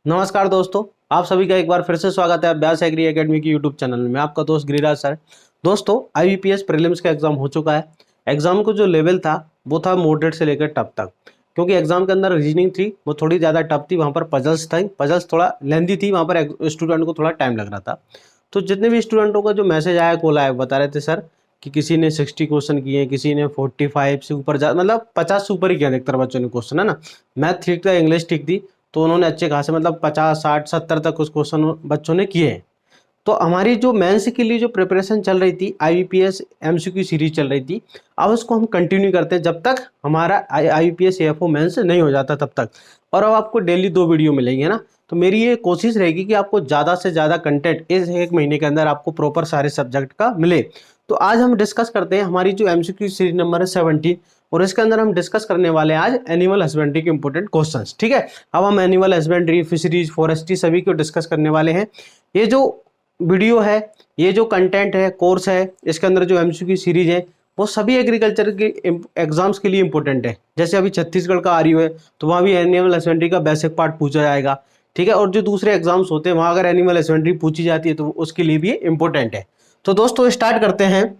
नमस्कार दोस्तों, आप सभी का एक बार फिर से स्वागत है व्यास एग्री एकेडमी की यूट्यूब चैनल में। आपका दोस्त गिरिराज सर। दोस्तों, आईबीपीएस प्रीलिम्स का एग्जाम हो चुका है। एग्जाम को जो लेवल था वो था मॉडरेट से लेकर टफ तक, क्योंकि एग्जाम के अंदर रीजनिंग थी वो थोड़ी ज़्यादा टफ थी। वहाँ पर पजल्स थी, पजल्स थोड़ा लेंदी थी, वहाँ पर स्टूडेंट को थोड़ा टाइम लग रहा था। तो जितने भी स्टूडेंटों का जो मैसेज आया, कॉल आया, बता रहे थे सर कि किसी ने 60 क्वेश्चन किए, किसी ने 45 से ऊपर मतलब 50 से ऊपर ही किया अधिकतर बच्चों ने क्वेश्चन, है ना। मैथ ठीक था, इंग्लिश ठीक थी, तो उन्होंने अच्छे खासे मतलब 50 60 70 तक कुछ क्वेश्चन बच्चों ने किए हैं। तो हमारी जो मेंस के लिए जो प्रिपरेशन चल रही थी, आईबीपीएस एमसीक्यू सीरीज चल रही थी, अब उसको हम कंटिन्यू करते हैं जब तक हमारा आईबीपीएस एएफओ मेंस नहीं हो जाता तब तक। और अब आपको डेली 2 वीडियो मिलेंगे ना। तो मेरी ये कोशिश रहेगी कि आपको ज़्यादा से ज़्यादा कंटेंट इस एक महीने के अंदर आपको प्रॉपर सारे सब्जेक्ट का मिले। तो आज हम डिस्कस करते हैं हमारी जो एमसीक्यू सीरीज नंबर है 17, और इसके अंदर हम डिस्कस करने वाले हैं आज एनिमल हस्बेंड्री के इंपॉर्टेंट क्वेश्चंस। ठीक है, अब हम एनिमल हस्बेंड्री, फिशरीज, फॉरेस्ट्री सभी को डिस्कस करने वाले हैं। ये जो वीडियो है, ये जो कंटेंट है, कोर्स है, इसके अंदर जो एमसीक्यू सीरीज है, वो सभी एग्रीकल्चर के एग्जाम्स के लिए इंपॉर्टेंट है। जैसे अभी छत्तीसगढ़ का आरयू है, तो वहाँ भी एनिमल हस्बेंड्री का बेसिक पार्ट पूछा जाएगा। ठीक है, और जो दूसरे एग्जाम्स होते हैं वहाँ अगर एनिमल हस्बेंड्री पूछी जाती है तो उसके लिए भी इंपॉर्टेंट है। तो दोस्तों स्टार्ट करते हैं।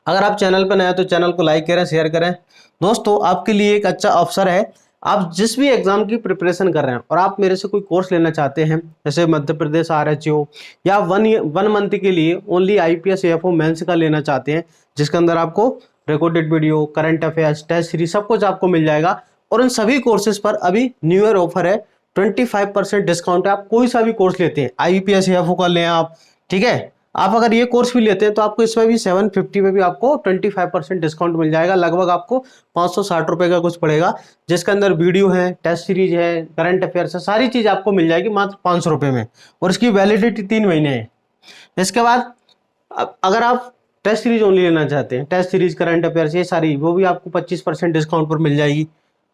अगर आप चैनल पर नए हैं तो चैनल को लाइक करें, शेयर करें। दोस्तों, आपके लिए एक अच्छा अवसर है। आप जिस भी एग्जाम की प्रिपरेशन कर रहे हैं और आप मेरे से कोई कोर्स लेना चाहते हैं, जैसे मध्य प्रदेश आरएचओ, या वन मंथ के लिए ओनली आईपीएस एएफओ मेंस का लेना चाहते हैं, जिसके अंदर आपको recorded video, current affairs, test series सब कुछ आपको मिल जाएगा। और इन सभी कोर्सेज पर अभी न्यू ईयर ऑफर है, 25% डिस्काउंट है। आप कोई सा भी कोर्स लेते हैं, आईपीएस एएफओ का लें आप, ठीक है, आप अगर ये कोर्स भी लेते हैं तो आपको इसमें भी 750 में भी आपको 25% डिस्काउंट मिल जाएगा। लगभग आपको 560 रुपए का कुछ पड़ेगा, जिसके अंदर वीडियो है, टेस्ट सीरीज है, करंट अफेयर्स है, सारी चीज आपको मिल जाएगी मात्र 500 रुपए में। और इसकी वैलिडिटी 3 महीने है। इसके बाद अगर आप टेस्ट सीरीज ओनली लेना चाहते हैं, टेस्ट सीरीज, करंट अफेयर्स, ये सारी, वो भी आपको 25% डिस्काउंट पर मिल जाएगी।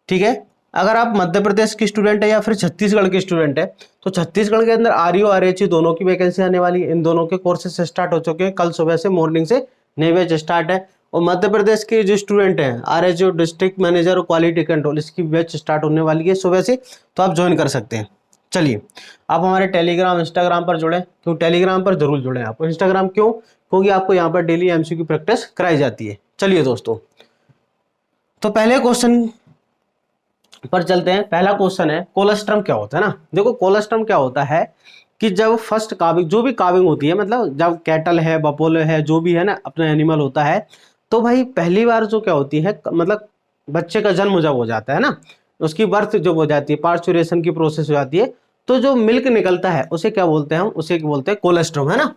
ठीक है, अगर आप मध्य प्रदेश की स्टूडेंट है या फिर छत्तीसगढ़ के स्टूडेंट है, तो छत्तीसगढ़ के अंदर आरयू आरएचयू दोनों की वैकेंसी आने वाली है। इन दोनों के कोर्सेज स्टार्ट हो चुके हैं, कल सुबह से मॉर्निंग से 9 बजे स्टार्ट है। और मध्य प्रदेश के जो स्टूडेंट हैं, आरएचयू डिस्ट्रिक्ट मैनेजर और क्वालिटी कंट्रोल, इसकी बैच स्टार्ट होने वाली है सुबह से, तो आप ज्वाइन कर सकते हैं। चलिए, आप हमारे टेलीग्राम, इंस्टाग्राम पर जुड़े। क्यों टेलीग्राम पर जरूर जुड़े आप, इंस्टाग्राम क्यों? क्योंकि आपको यहाँ पर डेली एमसीक्यू प्रैक्टिस कराई जाती है। चलिए दोस्तों, तो पहले क्वेश्चन पर चलते हैं। पहला क्वेश्चन है, कोलेस्ट्रम क्या होता है ना। देखो, कोलेस्ट्रम क्या होता है कि जब फर्स्ट काविंग, जो भी काविंग होती है, मतलब जब कैटल है, बपोले है, जो भी है ना, अपना एनिमल होता है, तो भाई पहली बार जो क्या होती है, मतलब बच्चे का जन्म जब हो जाता है ना, उसकी बर्थ जब हो जाती है, पार्चुरेशन की प्रोसेस हो जाती है, तो जो मिल्क निकलता है उसे क्या बोलते हैं हम? उसे बोलते हैं कोलेस्ट्रम, है ना।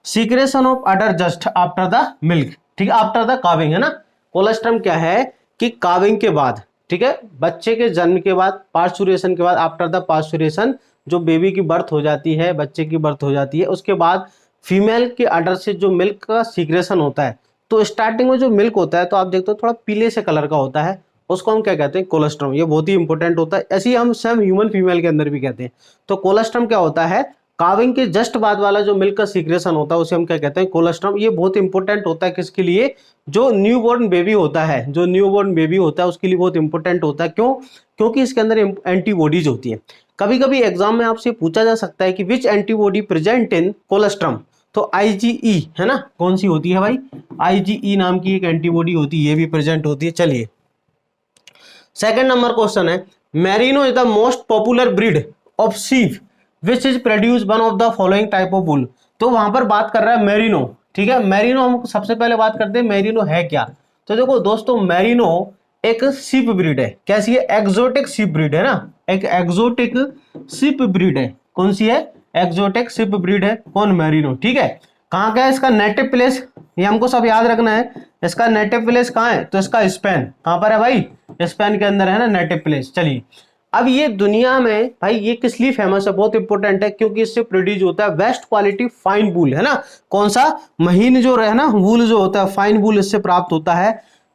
Secretion of order just after the milk, ठीक है, आफ्टर द काविंग, है ना। कोलेस्ट्रम क्या है कि काविंग के बाद, ठीक है, बच्चे के जन्म के बाद, पार्चुरेशन के बाद, आफ्टर द पार्चुरेशन, जो बेबी की बर्थ हो जाती है, बच्चे की बर्थ हो जाती है, उसके बाद फीमेल के अडर से जो मिल्क का सीक्रेशन होता है, तो स्टार्टिंग में जो मिल्क होता है तो आप देखते हो थोड़ा पीले से कलर का होता है, उसको हम क्या कहते हैं? कोलेस्ट्रम। ये बहुत ही इंपॉर्टेंट होता है। ऐसे ही हम सेम ह्यूमन फीमेल के अंदर भी कहते हैं। तो कोलेस्ट्रम क्या होता है? काविंग के जस्ट बाद वाला जो मिल्क का सीक्रेशन होता है उसे हम क्या कहते हैं? कोलेस्ट्रम। ये बहुत इंपॉर्टेंट होता है किसके लिए? जो न्यूबॉर्न बेबी होता है, जो न्यूबॉर्न बेबी होता है उसके लिए बहुत इंपॉर्टेंट होता है। क्यों? क्योंकि इसके अंदर एंटीबॉडीज होती है। कभी कभी एग्जाम में आपसे पूछा जा सकता है कि विच एंटीबॉडी प्रेजेंट इन कोलेस्ट्रम, तो आईजीई, है ना, कौन सी होती है भाई? आईजीई नाम की एक एंटीबॉडी होती है, ये भी प्रेजेंट होती है। चलिए, सेकंड नंबर क्वेश्चन है, merino is the most popular breed of sheep which is produce one of the following type of wool. तो वहां पर बात कर रहा है मेरिनो, ठीक है। मेरिनो, हम सबसे पहले बात करते हैं मेरिनो है क्या। तो देखो दोस्तों, मेरिनो एक शीप ब्रीड है। कैसी है? एक्सोटिक शीप ब्रीड है ना, एक एक्सोटिक शीप ब्रीड है। कौन सी है? एक्सोटिक शीप ब्रीड है। कौन? मेरिनो, ठीक है। कहाँ का है इसका नेटिव प्लेस? ये हमको सब याद रखना है। इसका नेटिव प्लेस कहाँ है? तो इसका स्पेन। कहाँ पर है भाई? स्पेन के अंदर है ना नेटिव प्लेस। चलिए, अब ये दुनिया में भाई ये किस लिए फेमस है? बहुत इंपॉर्टेंट है, क्योंकि इससे प्रोड्यूस होता है बेस्ट क्वालिटी फाइन वूल, है ना। कौन सा? महीन जो है ना, वूल जो होता है, फाइन वूल इससे प्राप्त होता है।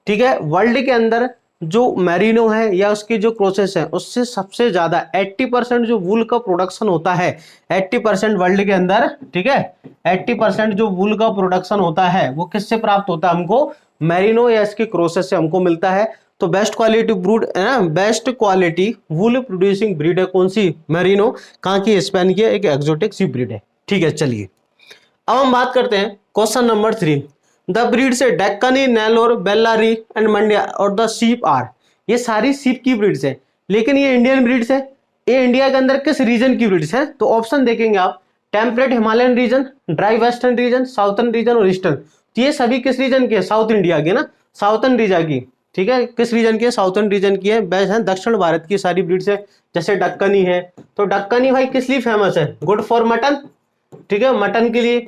ठीक है, वर्ल्ड के अंदर जो मेरिनो है या उसकी जो प्रोसेस है, उससे सबसे ज्यादा 80% जो वूल का प्रोडक्शन होता है, 80% वर्ल्ड के अंदर, ठीक है, 80% जो वूल का प्रोडक्शन होता है वो किससे प्राप्त होता है? हमको मेरिनो या इसकी क्रोसेस से हमको मिलता है। तो बेस्ट क्वालिटी ब्रूड है ना, बेस्ट क्वालिटी वूल प्रोड्यूसिंग ब्रीड है कौन सी, मेरिनो, कहाँ की, स्पेन की एक एक्सोटिक सी ब्रीड है। ठीक है, चलिए अब हम बात करते हैं क्वेश्चन नंबर 3। द ब्रीड से डेक्कनी, नेलोर, बेल्लारी एंड मंड्या और द सीप आर, ये सारी सीप की ब्रीड्स है, लेकिन ये इंडियन ब्रीड्स है। ये इंडिया के अंदर किस रीजन की ब्रीड्स है, तो ऑप्शन देखेंगे आप, temperate Himalayan region, dry western region, southern region और ईस्टर्न। तो ये सभी किस रीजन के, साउथ इंडिया के ना, साउथर्न रीजन की। ठीक है, किस रीजन की है, साउथर्न रीजन की है, बेस्ट है, दक्षिण भारत की सारी ब्रीड्स है। जैसे डक्कनी है, तो डक्कनी भाई किस लिए फेमस है, गुड फॉर मटन, ठीक है, मटन के लिए,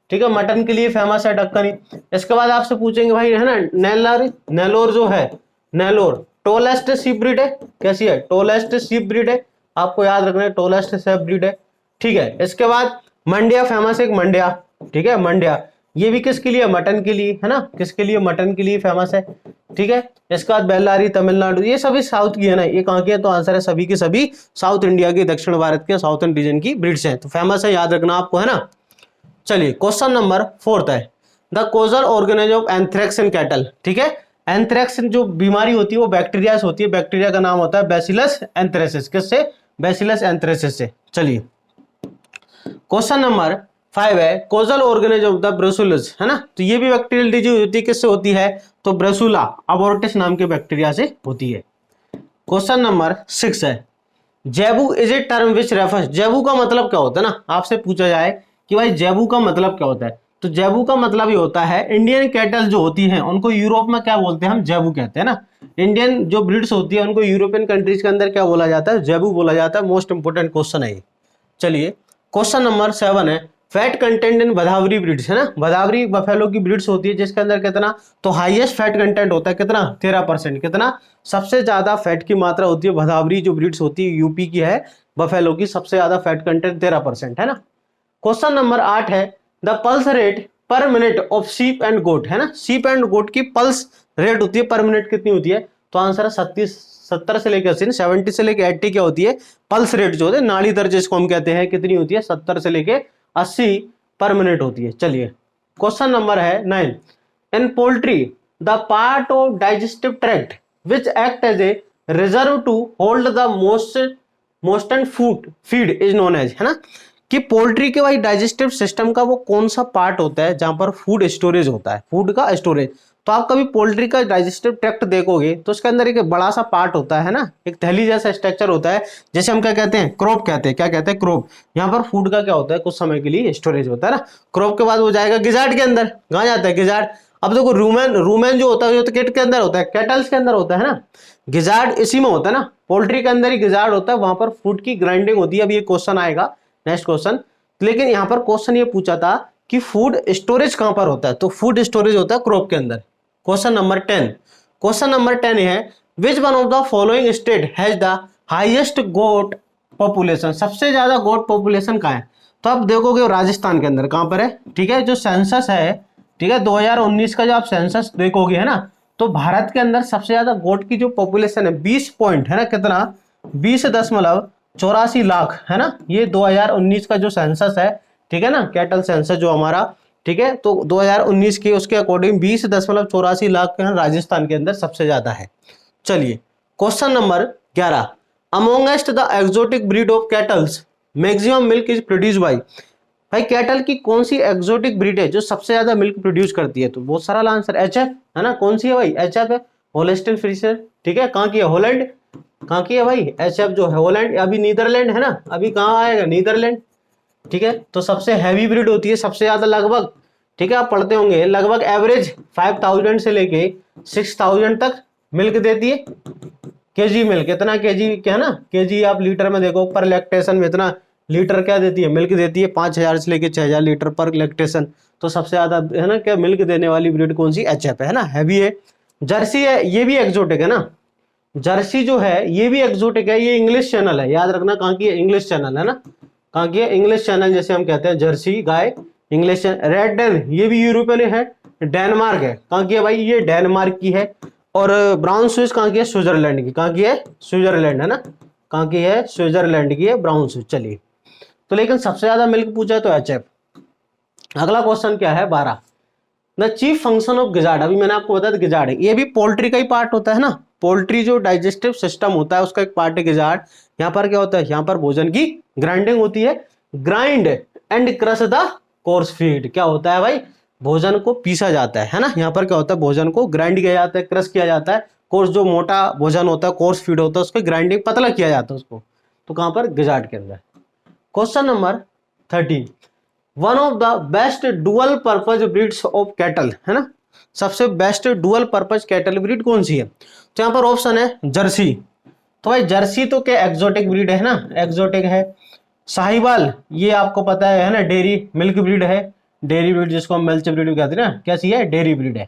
ठीक है, मटन के लिए फेमस है डक्कनी। इसके बाद आपसे पूछेंगे भाई है ना, नेलोर, नेलोर जो है, नेलोर टोलेस्ट सीप ब्रीड है, कैसी है, टोलेस्ट सीप ब्रीड है, आपको याद रखना है, टोलेस्ट सीप ब्रीड है। ठीक है, इसके बाद मंड्या फेमस है, एक मंड्या, ठीक है, मंड्या, ये भी किसके लिए, मटन के लिए, है ना, किसके लिए, मटन के लिए फेमस है। ठीक है, इसके बाद बेल्लारी तमिलनाडु, ये सभी साउथ की है ना, ये कहाँ की है, तो आंसर है सभी के सभी साउथ इंडिया की, दक्षिण भारत के साउथर्न रीजन की ब्रीड्स हैं, तो फेमस है, याद रखना आपको, है ना। चलिए क्वेश्चन नंबर 4 है, the causal organism of anthrax in cattle. ठीक है, एंथ्रेक्स जो बीमारी होती है वो बैक्टीरिया से होती है, बैक्टीरिया का नाम होता है बैसिलस एंथ्रेसिस, किससे, बैसिलस एंथ्रेसिस से। चलिए क्वेश्चन नंबर 5 है, कोजल ऑर्गेनिज्म ऑफ द ब्रुसुलस, है ना, तो ये भी बैक्टीरियल डिजीज होती है, किससे होती है, तो ब्रुसुला अबोर्टिस नाम के बैक्टीरिया से होती है। क्वेश्चन नंबर 6 है, जैबू is a term which refers, जैबू का मतलब क्या होता है ना, आपसे पूछा जाए कि भाई जैबू का मतलब क्या होता है, तो जैबू का मतलब ये होता है, इंडियन कैटल जो होती हैं उनको यूरोप में क्या बोलते हैं, हम जैबू कहते हैं ना, इंडियन जो ब्रीड्स होती है उनको यूरोपियन कंट्रीज के अंदर क्या बोला जाता है, जैबू बोला जाता है। मोस्ट इंपोर्टेंट क्वेश्चन है ये। चलिए क्वेश्चन नंबर 7 है, fat content in Bhadawari breeds, है ना, भदावरी बफेलो की ब्रीड्स होती है जिसके अंदर कितना, तो हाईएस्ट फैट कंटेंट होता है, कितना, 13%, कितना, सबसे ज्यादा फैट की मात्रा होती है, भदावरी जो ब्रीड्स होती है यूपी की है, बफेलो की, सबसे ज्यादा फैट कंटेंट 13% है ना। क्वेश्चन नंबर 8 है, the pulse rate per minute of sheep and goat, है ना, शीप एंड गोट की पल्स रेट होती है पर मिनट कितनी होती है, तो आंसर है 70 से लेकर 80, 70 से लेकर 80 क्या होती है, पल्स रेट जो होती है, नाड़ी दर जिसको हम कहते हैं, कितनी होती है, 70 से लेकर 80 पर मिनट होती है। चलिए क्वेश्चन नंबर है 9, in poultry the part of digestive tract which act as a reserve to hold the moistened food feed is known as, है ना, कि पोल्ट्री के भाई डाइजेस्टिव सिस्टम का वो कौन सा पार्ट होता है जहां पर फूड स्टोरेज होता है, फूड का स्टोरेज। तो आप कभी पोल्ट्री का डाइजेस्टिव ट्रैक्ट देखोगे तो उसके अंदर एक बड़ा सा पार्ट होता है ना, एक थैली जैसा स्ट्रक्चर होता है, जैसे हम क्या कहते हैं, क्रोप कहते हैं, क्या कहते हैं, क्रोप। यहाँ पर फूड का क्या होता है, कुछ समय के लिए स्टोरेज होता है ना। क्रोप के बाद वो जाएगा गिजार्ड के अंदर, कहाँ जाता है, गिजार्ड। अब देखो रूमेन, रूमेन जो होता है तो किट के अंदर होता है, कैटल्स के अंदर होता है ना, गिजार्ड इसी में होता है ना, पोल्ट्री के अंदर ही गिजार्ड होता है, वहां पर फूड की ग्राइंडिंग होती है। अब ये क्वेश्चन आएगा नेक्स्ट क्वेश्चन, लेकिन यहाँ पर क्वेश्चन ये पूछा था कि फूड स्टोरेज कहां पर होता है, तो फूड स्टोरेज होता है क्रोप के अंदर। क्वेश्चन नंबर 10, क्वेश्चन नंबर 10 है, which one of the following state has the highest goat population, सबसे ज्यादा गोट पॉपुलेशन कहाँ है, तो आप देखोगे राजस्थान के अंदर, कहां पर है, ठीक है, जो सेंसस है, ठीक है, 2019 का जो आप सेंसस देखोगे, है ना, तो भारत के अंदर सबसे ज्यादा गोट की जो पॉपुलेशन है 20 पॉइंट, है ना, कितना, 20.84 लाख, है ना, ये 2019 का जो सेंसस है, ठीक है ना, कैटल सेंसस जो हमारा, ठीक है, तो 2019 के उसके अकॉर्डिंग 20.84 लाख राजस्थान के अंदर सबसे ज्यादा है। चलिए question number 11, amongst the exotic breed of cattles maximum milk is produce by, भाई कैटल की कौन सी एक्सोटिक ब्रीड है जो सबसे ज्यादा मिल्क प्रोड्यूस करती है, तो बहुत सारा आंसर एचएफ, है ना, कौन सी है भाई, एचएफ है, होल्स्टीन फ्रीशियन, ठीक है, कहाँ की है, हॉलैंड, कहाँ की है भाई, एचएफ जो है हॉलैंड, अभी नीदरलैंड है ना, अभी कहाँ आएगा, नीदरलैंड, ठीक है, तो सबसे हैवी ब्रीड होती है, सबसे ज्यादा लगभग, ठीक है, आप पढ़ते होंगे, लगभग एवरेज 5000 से लेके 6000 तक मिल्क देती है, केजी मिल्क, इतना केजी क्या है ना, केजी आप लीटर में देखो, पर लैक्टेशन में इतना लीटर क्या देती है, मिल्क देती है, 5000 से लेके 6000 लीटर पर लैक्टेशन, तो सबसे ज्यादा है ना क्या मिल्क देने वाली ब्रीड कौन सी, एचएफ है ना, हैवी है। जर्सी है, ये भी एक्सोटिक है ना, जर्सी जो है ये भी एक्सोटिक है, ये इंग्लिश चैनल है, याद रखना, कहाँ की है, इंग्लिश चैनल है ना, कहाँ की है, इंग्लिश चैनल, जैसे हम कहते हैं जर्सी गाय, इंग्लिश। रेड डेन ये भी यूरोपियन है, डेनमार्क है, कहाँ की है भाई, ये डेनमार्क की है। और ब्राउन स्विस कहाँ की है, स्विट्जरलैंड की, कहाँ की है, स्विट्जरलैंड है ना, कहाँ की है, स्विट्जरलैंड की है ब्राउन स्विस। चलिए तो लेकिन सबसे ज्यादा मिल्क पूछा है तो एचएफ। अगला क्वेश्चन क्या है 12, the chief function of gizzard, अभी मैंने आपको बताया था गिजार्ड, ये भी पोल्ट्री का ही पार्ट होता है ना, पोल्ट्री जो डाइजेस्टिव सिस्टम होता है उसका एक पार्ट है गिजार्ड। यहाँ पर क्या होता है, यहाँ पर भोजन की ग्राइंडिंग होती है, grind and crush the course feed, क्या होता है भाई, भोजन को पीसा जाता है ना, यहाँ पर क्या होता है, भोजन को ग्राइंड किया जाता है, क्रश किया जाता है, कोर्स जो मोटा भोजन होता है, कोर्स फीड होता है, उसको ग्राइंडिंग पतला किया जाता है उसको, तो कहाँ पर, गिजार्ड के अंदर। Question number 13, one of the best dual purpose breeds of cattle, है ना, सबसे best dual purpose cattle breed कौन सी है, तो यहाँ पर ऑप्शन है जर्सी, तो भाई जर्सी तो क्या एक्सोटिक ब्रीड है ना, एक्सोटिक है। साहिवाल ये आपको पता है ना, डेयरी मिल्क ब्रीड है, डेयरी ब्रीड जिसको हम मिल्क ब्रीड कहते हैं ना, कैसी है, डेयरी ब्रीड है,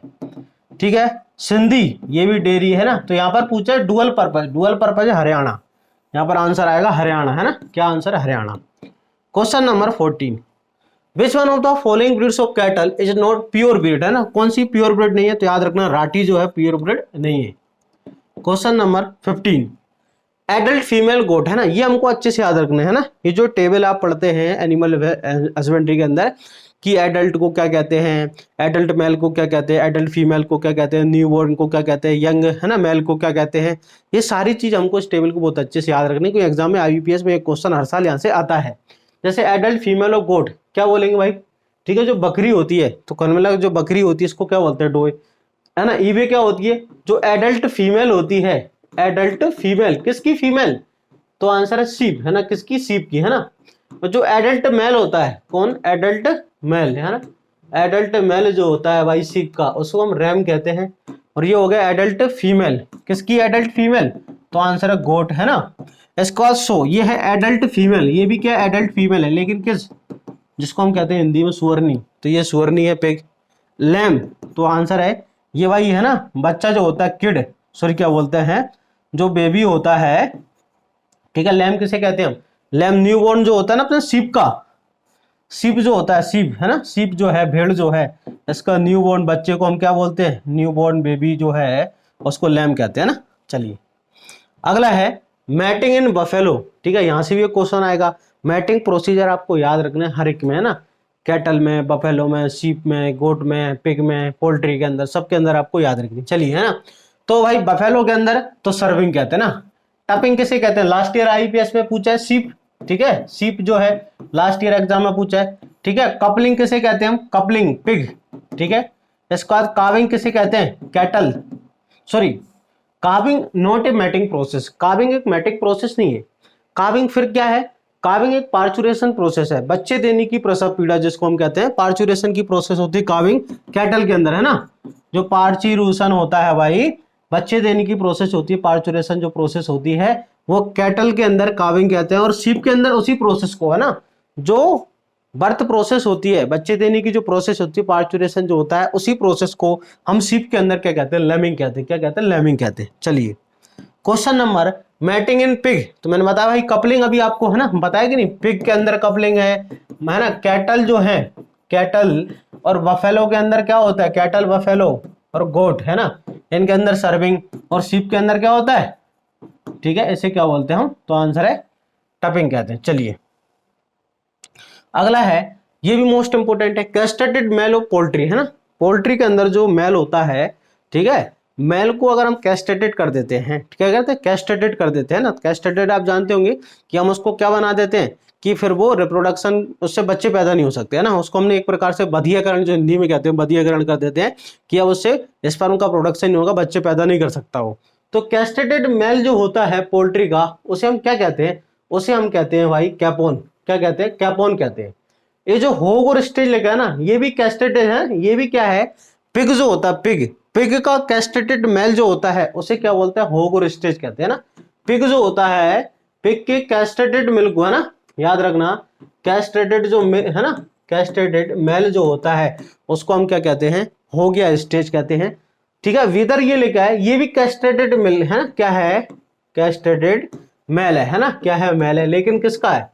ठीक है। सिंधी ये भी डेयरी है ना, तो यहाँ पर पूछा है डुअल पर्पज, डुअल पर्पज है हरियाणा, यहाँ पर आंसर आएगा हरियाणा, है ना, क्या आंसर है, Haryana. Question number 14, which one of the following breeds of cattle is not pure breed, है ना, कौन सी प्योर ब्रीड नहीं है, तो याद रखना राठी जो है प्योर ब्रीड नहीं है। क्वेश्चन नंबर 15, एडल्ट फीमेल गोट, है ना, ये हमको अच्छे से याद रखना है ना, ये जो टेबल आप पढ़ते हैं एनिमल हस्बेंड्री के अंदर कि एडल्ट को क्या कहते हैं, एडल्ट मेल को क्या कहते हैं, एडल्ट फीमेल को क्या कहते हैं, न्यू बॉर्न को क्या कहते हैं, यंग है ना मेल को क्या कहते हैं, ये सारी चीज हमको इस टेबल को बहुत अच्छे से याद रखनी है, क्योंकि एग्जाम में IBPS में एक क्वेश्चन हर साल यहाँ से आता है। जैसे एडल्ट फीमेल और गोट क्या बोलेंगे भाई, ठीक है, जो बकरी होती है तो कन्वेला जो बकरी होती है इसको क्या बोलते हैं, डोए, है ना। ईवे क्या होती है, जो एडल्ट फीमेल होती है, एडल्ट फीमेल किसकी, फीमेल, तो आंसर है सीप, है ना, किसकी, सीप की, है ना। और जो एडल्ट मेल होता है, कौन, एडल्ट मेल, है ना, एडल्ट मेल जो होता है भाई सीप का, उसको हम रैम कहते हैं। और ये हो गया एडल्ट फीमेल, किसकी, एडल्ट फीमेल, तो आंसर है गोट, है ना। इसका सो ये है एडल्ट फीमेल, ये भी क्या एडल्ट फीमेल है, लेकिन किस, जिसको हम कहते हैं हिंदी में सुअरनी, तो ये सुअरनी है। पिग, लैम, तो आंसर है ये भाई, है ना, बच्चा जो होता है किड, सॉरी क्या बोलते हैं, जो बेबी होता है, ठीक है, लैम किसे कहते हैं हम, लैम न्यूबॉर्न जो होता है ना अपना सीप का, सीप जो होता है, सीप, है ना, सीप जो है, भेड़ जो है, इसका न्यूबॉर्न बच्चे को हम क्या बोलते हैं, न्यूबॉर्न बेबी जो है उसको लैम कहते हैं ना। चलिए अगला है मैटिंग इन बफेलो, ठीक है, यहां से भी एक क्वेश्चन आएगा। मैटिंग प्रोसीजर आपको याद रखना है हर एक में, है ना, कैटल में, बफेलो में, सीप में, गोट में, पिग में, पोल्ट्री के अंदर, सबके अंदर आपको याद रखनी। चलिए, है ना, तो भाई बफेलो के अंदर तो सर्विंग कहते हैं ना, टपिंग किसे कहते हैं, लास्ट ईयर IPS में पूछा है, सीप, ठीक है, सीप जो है लास्ट ईयर एग्जाम में पूछा है, ठीक है। कपलिंग किसे कहते हैं हम, कपलिंग, पिग, ठीक है। इसके बाद काविंग किसे कहते हैं, cattle, sorry carving not a matting process, carving एक मैटिंग प्रोसेस नहीं है, कार्विंग फिर क्या है, कार्विंग एक पार्चुरेशन प्रोसेस है, बच्चे देने की प्रसव पीड़ा जिसको हम कहते हैं, पार्चुरेशन की प्रोसेस होती है कार्विंग कैटल के अंदर, है ना, जो पार्चुरेशन होता है भाई, बच्चे देने की प्रोसेस होती है, पार्चुरेशन जो प्रोसेस होती है वो कैटल के अंदर कार्विंग कहते हैं, और शीप के अंदर उसी प्रोसेस को, है ना, जो बर्थ प्रोसेस होती है, बच्चे देने की जो प्रोसेस होती है, पार्चुरेशन जो होता है, उसी प्रोसेस को हम शीप के अंदर क्या कहते हैं, लेमिंग कहते हैं, क्या कहते हैं, लेमिंग कहते हैं। चलिए क्वेश्चन नंबर मैटिंग इन पिग, तो मैंने बताया भाई कपलिंग अभी आपको, है ना, बताया कि नहीं, पिग के अंदर कपलिंग है ना, कैटल जो है, कैटल और बफेलो के अंदर क्या होता है, कैटल, बफेलो और गोट, है ना, इनके अंदर सर्विंग, और शीप के अंदर क्या होता है, ठीक है, इसे क्या बोलते हैं हम, तो आंसर है टपिंग कहते हैं। चलिए अगला है, ये भी मोस्ट इंपोर्टेंट है, कैस्ट्रेटेड मेल ऑफ पोल्ट्री, है ना, पोल्ट्री के अंदर जो मेल होता है, ठीक है, मेल को अगर हम कैस्ट्रेटेड कर देते हैं, क्या कहते हैं, कैस्ट्रेटेड कर देते हैं ना, कैस्ट्रेटेड आप जानते होंगे कि हम उसको क्या बना देते हैं कि फिर वो रिप्रोडक्शन, उससे बच्चे पैदा नहीं हो सकते, है ना, उसको हमने एक प्रकार से बधियाकरण, जो हिंदी में कहते हैं बधियाकरण कर देते हैं, कि अब उससे स्पर्म का प्रोडक्शन नहीं होगा, बच्चे पैदा नहीं कर सकता वो। तो कैस्ट्रेटेड मेल जो होता है पोल्ट्री का, उसे हम क्या कहते हैं, उसे हम कहते हैं भाई कैपोन, क्या कहते हैं, कैपोन कहते हैं। ये जो होग और स्टेज लगा है ना, ये भी कैस्ट्रेटेड है, ये भी क्या है, पिग जो होता है, पिग, पिग का कैस्ट्रेटेड मेल जो होता है उसे क्या बोलते हैं, होग और स्टेज कहते हैं ना। पिग जो होता है, पिग के कैस्ट्रेटेड मिल्क को, है ना, याद रखना, कैस्ट्रेटेड जो है ना, कैस्ट्रेटेड मेल जो होता है उसको हम क्या कहते हैं, होग या स्टेज कहते हैं, ठीक है। विदर ये लिखा है, ये भी कैस्ट्रेटेड मिल है, क्या है, कैस्ट्रेटेड मेल है ना, क्या है, मेल है, लेकिन किसका है,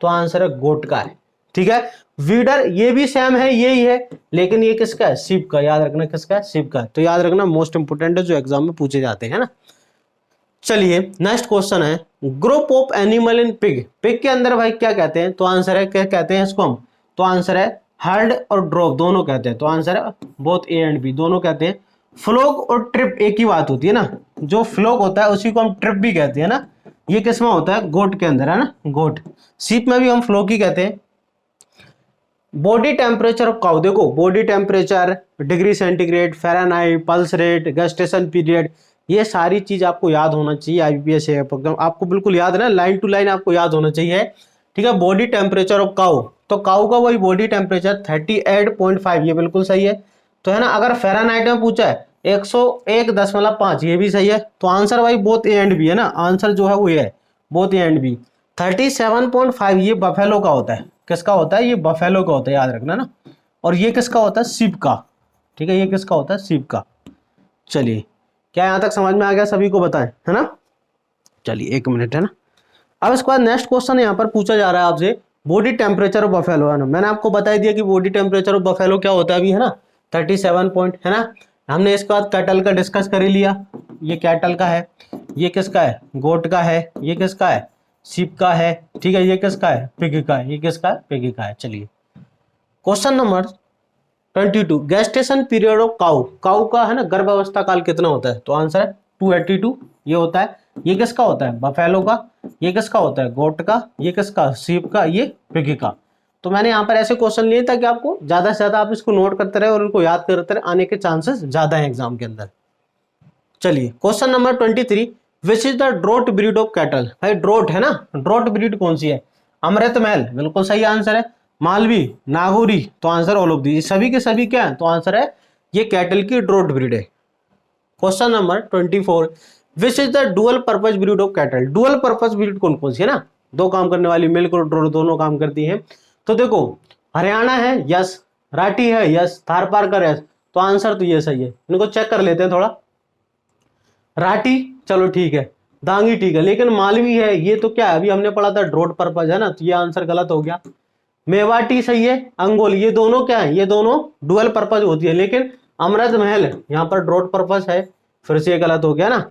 तो आंसर है गोट का है, ठीक है। वीडर ये भी सेम है, यही है, लेकिन ये किसका है, शीप का, याद रखना किसका है, शीप का, तो याद रखना मोस्ट इंपोर्टेंट है जो एग्जाम में पूछे जाते हैं ना। चलिए नेक्स्ट क्वेश्चन है, group of animal in pig, pig के अंदर भाई क्या कहते हैं, तो आंसर है, क्या कहते हैं इसको हम, तो आंसर है हर्ड और ड्रॉप दोनों कहते हैं, तो आंसर है बोथ ए एंड बी, दोनों कहते हैं। फ्लोक और ट्रिप एक ही बात होती है ना, जो फ्लोक होता है उसी को हम ट्रिप भी कहते हैं ना। ये किस में होता है? गोट के अंदर, है ना, गोट। सीप में भी हम फ्लोक ही कहते हैं। बॉडी टेम्परेचर ऑफ काउ, देखो body temperature, degree centigrade, Fahrenheit, pulse rate, gestation period, ये सारी चीज आपको याद होना चाहिए। आईबीपीएस एकदम आपको बिल्कुल याद है ना, लाइन टू लाइन आपको याद होना चाहिए, ठीक है। बॉडी टेम्परेचर ऑफ काउ, तो काउ का वही बॉडी टेम्परेचर 38.5, ये बिल्कुल सही है, तो है ना। अगर फ़ारेनहाइट में पूछा है 101.5, ये भी सही है, तो आंसर भाई बोथ ए एंड बी है ना, आंसर जो है वो ये है, बोथ ए एंड बी। 37.5 ये बफेलो का होता है, किसका होता है? ये बफेलो का होता है, याद रखना ना। और ये किसका होता है? सीप का, ठीक है, ये किसका होता है? सीप का। चलिए, क्या यहां तक समझ में आ गया? सभी को बताएं, है ना। चलिए 1 मिनट, है ना। अब इसके बाद नेक्स्ट क्वेश्चन यहाँ पर पूछा जा रहा है आपसे, बॉडी टेम्परेचर ऑफ बफेलो, है ना। मैंने आपको बता दिया कि बॉडी टेम्परेचर ऑफ बफेलो क्या होता है अभी, है ना, 37 पॉइंट, है ना। हमने इसके बाद कैटल का डिस्कस कर ही लिया, ये कैटल का है, ये किसका है? गोट का है, ये किसका है? सीप का है, ठीक है, ये किसका है? पिग का है, ये किसका है? पिग का है। चलिए question number 22, gestation period of cow, cow का है ना गर्भावस्था काल कितना होता है? तो आंसर है 282, ये होता है। ये किसका होता है? बफेलो का। ये किसका होता है? गोट का। ये किसका? सीप का। ये पिग का। तो मैंने यहाँ पर ऐसे क्वेश्चन लिए ताकि आपको ज्यादा से ज्यादा आप इसको नोट करते रहे और उनको याद करते रहे, आने के चांसेस ज्यादा है एग्जाम के अंदर। चलिए question number 23, which is the draught breed of cattle. भाई ड्रोट है ना, ड्रोट ब्रीड कौन सी है? अमृत महल, बिल्कुल सही आंसर है। मालवी, नागौरी, तो आंसर ऑल ऑफ दी, सभी के सभी क्या है? तो आंसर है ये कैटल की ड्रोट ब्रीड है। Question number 24, which is the dual purpose breed of cattle. Dual purpose breed कौन कौन सी है ना, दो काम करने वाली, मिल्क और ड्रोट दोनों काम करती है। तो देखो हरियाणा है, यस। राठी है, यस। थारपारकर है, तो आंसर तो ये सही है। इनको चेक कर लेते हैं थोड़ा। राठी चलो ठीक है, दांगी ठीक है, लेकिन मालवी है, ये तो क्या है, अभी हमने पढ़ा था ड्रोट पर्पज, है ना, तो ये आंसर गलत हो गया। मेवाटी सही है, अंगोल, ये दोनों क्या है? ये दोनों डुअल पर्पज होती है, लेकिन अमृत महल यहाँ पर ड्रोट पर्पज है, फिर से ये गलत हो गया ना।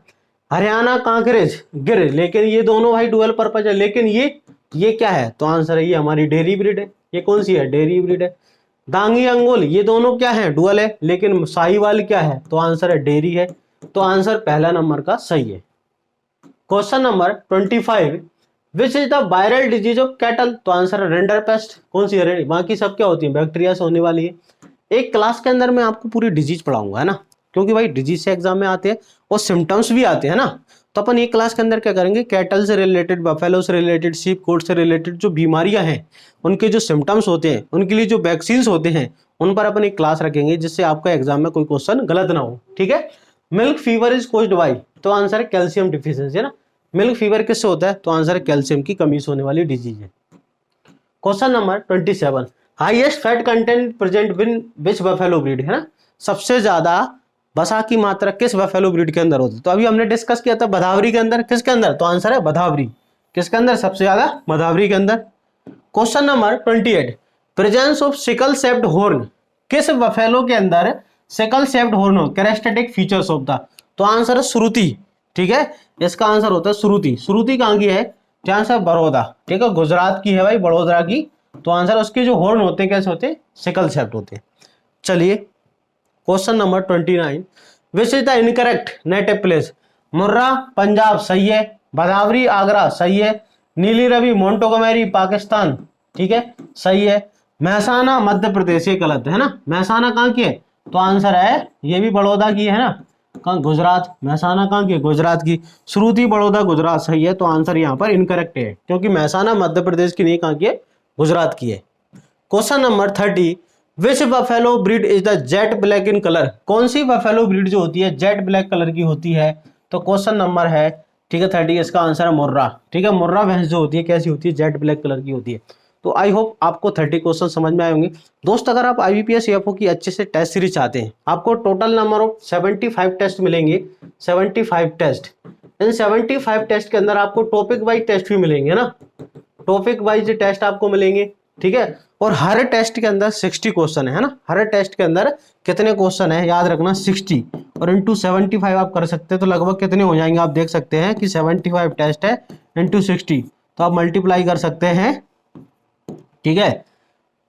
हरियाणा कांकरेज, गिर, लेकिन ये दोनों भाई डुअल पर्पज है, लेकिन ये क्या है? तो आंसर है ये हमारी डेयरी ब्रीड है। ये कौन सी है? डेयरी ब्रीड है। दांगी अंगोल, ये दोनों क्या है? डुअल है, लेकिन साहिवाल क्या है? तो आंसर है डेयरी है। तो आंसर पहला नंबर का सही है। Question number 25, which is the viral disease of cattle. तो आंसर है रिंडरपेस्ट। कौन सी है? बाकी सब क्या होती है? बैक्टीरिया से होने वाली है। एक क्लास के अंदर मैं आपको पूरी डिजीज पढ़ाऊंगा, है ना, क्योंकि भाई डिजीज से एग्जाम में आते हैं और सिम्टम्स भी आते हैं ना। तो अपन एक क्लास के अंदर क्या करेंगे, कैटल से रिलेटेड, बफेलो से रिलेटेड, शीप गोट से रिलेटेड जो बीमारियां हैं, उनके जो सिम्टम्स होते हैं, उनके लिए जो वैक्सीन होते हैं, उन पर अपन एक क्लास रखेंगे, जिससे आपका एग्जाम में कोई क्वेश्चन गलत ना हो, ठीक है। Milk fever is caused by, तो आंसर है कैल्शियम डिफिशियंसी, है ना। मिल्क फीवर किससे होता है? तो आंसर है कैल्शियम की कमी से होने वाली डिजीज है। Question number 27, highest fat content present in which buffalo breed, है ना, सबसे ज्यादा वसा की मात्रा किस बफेलो ब्रीड के अंदर होती है? तो अभी हमने डिस्कस किया था भदावरी के अंदर, किसके अंदर? तो आंसर है भदावरी। किसके अंदर सबसे ज्यादा? भदावरी के अंदर। Question number 28, presence of sickle shaped horn, किस बफेलो के अंदर सिकल शेप्ड हॉर्न हो? कैरेक्टरिस्टिक फीचर्स ऑफ द, तो आंसर है श्रुति, ठीक है, इसका आंसर होता है श्रुति। श्रुति कहाँ की है? जहां से बड़ौदा, ठीक है, गुजरात की है भाई, बड़ोदरा की। तो आंसर उसके जो हॉर्न होते हैं कैसे होते हैं? सिकल शेप्ड होते हैं। चलिए question number 29, which is the incorrect native place. Murrah Punjab सही है, भदावरी आगरा सही है, नीली रवि मोंटोगोमेरी पाकिस्तान, ठीक है, सही है। महसाना मध्य प्रदेश, ये गलत है ना। महसाना कहाँ की है? तो आंसर है ये भी बड़ौदा की है ना, कहाँ? गुजरात। महसाना कहाँ की? गुजरात की। श्रुति बड़ौदा गुजरात सही है, तो आंसर यहाँ पर इनकरेक्ट है, क्योंकि महसाना मध्य प्रदेश की नहीं, कहाँ की है? गुजरात की है। Question number 30, which buffalo breed is the jet black in colour. कौन सी बफेलो ब्रीड जो होती है जेट ब्लैक कलर की होती है? तो क्वेश्चन नंबर है, ठीक है, 30, इसका आंसर है मुर्रा, ठीक है। मुर्रा भैंस जो होती है कैसी होती है? जेट ब्लैक कलर की होती है। तो आई होप आपको 30 क्वेश्चन समझ में आए होंगे। दोस्त अगर आप IBPS CFO की अच्छे से टेस्ट सीरीज चाहते हैं, आपको टोटल नंबर ऑफ 75 टेस्ट मिलेंगे, 75 टेस्ट। इन 75 टेस्ट के अंदर आपको टॉपिक वाइज टेस्ट भी मिलेंगे ना, टॉपिक वाइज टेस्ट आपको मिलेंगे, ठीक है। और हर टेस्ट के अंदर 60 क्वेश्चन है ना। हर टेस्ट के अंदर कितने क्वेश्चन है? याद रखना 60, और इंटू 75 आप कर सकते हैं, तो लगभग कितने हो जाएंगे? आप देख सकते हैं कि 75 टेस्ट है इंटू 60, तो आप मल्टीप्लाई कर सकते हैं, ठीक है।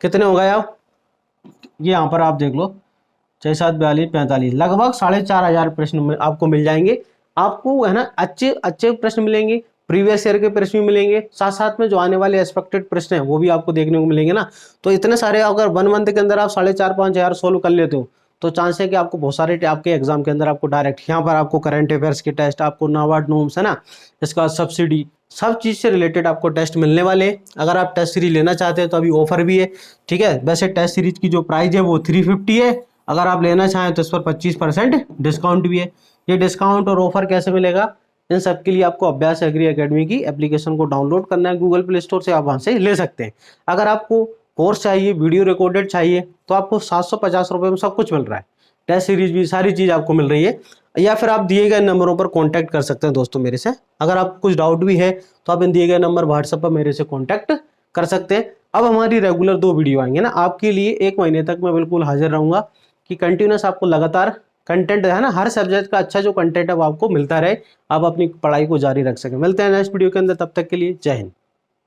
कितने हो गए आप? ये यहाँ पर आप देख लो 6 7 42 45 लगभग 4,500 प्रश्न आपको मिल जाएंगे। आपको है ना अच्छे अच्छे प्रश्न मिलेंगे, प्रीवियस ईयर के प्रश्न भी मिलेंगे, साथ साथ में जो आने वाले एक्सपेक्टेड प्रश्न हैं वो भी आपको देखने को मिलेंगे ना। तो इतने सारे अगर 1 मंथ के अंदर आप 4,500-5,000 सोल्व कर लेते हो तो चांस है कि आपको बहुत सारे आपके एग्जाम के अंदर आपको डायरेक्ट यहाँ पर आपको करंट अफेयर्स के टेस्ट, आपको नाबार्ड नॉर्म्स है ना, इसका सब्सिडी, सब चीज़ से रिलेटेड आपको टेस्ट मिलने वाले हैं। अगर आप टेस्ट सीरीज लेना चाहते हैं तो अभी ऑफर भी है, ठीक है। वैसे टेस्ट सीरीज की जो प्राइस है वो 350 है, अगर आप लेना चाहें तो इस पर 25% डिस्काउंट भी है। ये डिस्काउंट और ऑफर कैसे मिलेगा, इन सब के लिए आपको अभ्यास एग्री एकेडमी की एप्लीकेशन को डाउनलोड करना है गूगल प्ले स्टोर से, आप वहां से ले सकते हैं। अगर आपको कोर्स चाहिए, वीडियो रिकॉर्डेड चाहिए, तो आपको 750 रुपये में सब कुछ मिल रहा है। टेस्ट सीरीज भी सारी चीज़ आपको मिल रही है। या फिर आप दिए गए नंबरों पर कॉन्टैक्ट कर सकते हैं दोस्तों मेरे से। अगर आप कुछ डाउट भी है तो आप इन दिए गए नंबर व्हाट्सएप पर मेरे से कॉन्टैक्ट कर सकते हैं। अब हमारी रेगुलर 2 वीडियो आएंगे ना आपके लिए, 1 महीने तक मैं बिल्कुल हाजिर रहूंगा कि कंटिन्यूस आपको लगातार कंटेंट है ना, हर सब्जेक्ट का अच्छा जो कंटेंट है वो आपको मिलता रहे, आप अपनी पढ़ाई को जारी रख सकें। मिलते हैं नेक्स्ट वीडियो के अंदर, तब तक के लिए जय हिंद।